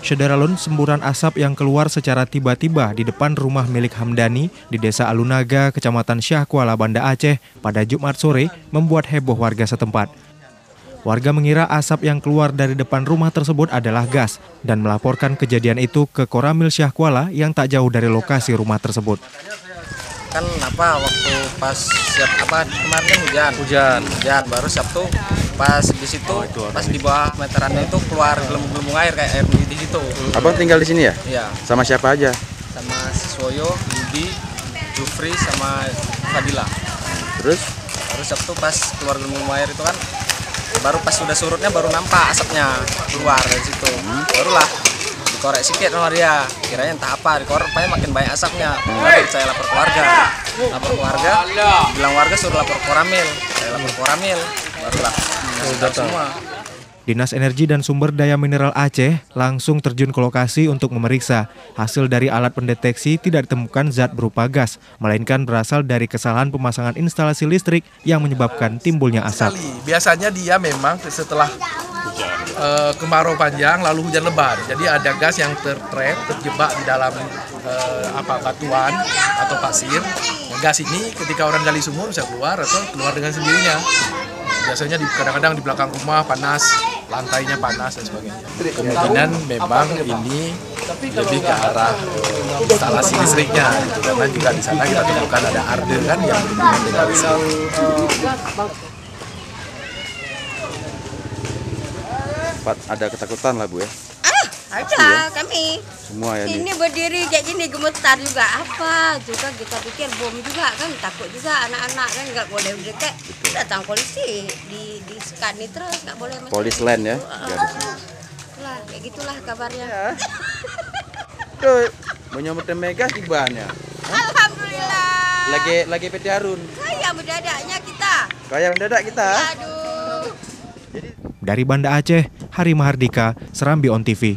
Syederalun, semburan asap yang keluar secara tiba-tiba di depan rumah milik Hamdani di Desa Alunaga, Kecamatan Syahkuala, Banda Aceh pada Jumat sore membuat heboh warga setempat. Warga mengira asap yang keluar dari depan rumah tersebut adalah gas dan melaporkan kejadian itu ke Koramil Syahkuala yang tak jauh dari lokasi rumah tersebut. Kan waktu pas kemarin kan hujan baru Sabtu pas di situ pas di bawah meterannya itu keluar gelembung air kayak air mendidih gitu. Abang tinggal di sini ya? Iya. Sama siapa aja? Sama Siswoyo, Yudi, Jufri sama Fadila. Terus Sabtu pas keluar gelembung air itu kan baru pas sudah surutnya baru nampak asapnya keluar dari situ. Barulah dikorek sedikit sama dia, kiranya entah apa, dikorek makin banyak asapnya. Baru saya lapor keluarga, bilang warga suruh lapor Koramil. Saya lapor Koramil, barulah semua. Dinas Energi dan Sumber Daya Mineral Aceh langsung terjun ke lokasi untuk memeriksa. Hasil dari alat pendeteksi tidak ditemukan zat berupa gas, melainkan berasal dari kesalahan pemasangan instalasi listrik yang menyebabkan timbulnya asap. Biasanya dia memang setelah kemarau panjang lalu hujan lebat, jadi ada gas yang terjebak di dalam batuan atau pasir. Gas ini ketika orang gali sumur bisa keluar atau keluar dengan sendirinya. Biasanya kadang-kadang di belakang rumah panas, lantainya panas dan sebagainya. Kemungkinan memang ini lebih ke arah instalasi listriknya, karena juga di sana kita temukan ada arde kan yang berhubungan dengan listrik. Ada ketakutan lah Bu ya? Ada kami. Semua ya ini berdiri kayak gini gemetar juga apa juga kita pikir bom juga kan, takut juga anak-anak kan nggak boleh dekat. Datang polisi di sekat nih terus nggak boleh masuk. Polis land ya? Lah kayak gitulah kabarnya. Ya. Tuh menyambut mega tibanya. Alhamdulillah. Lagi PT Harun. Kaya mendadaknya kita. Kaya mendadak kita. Aduh. Dari Banda Aceh, Hari Mahardika, Serambi On TV.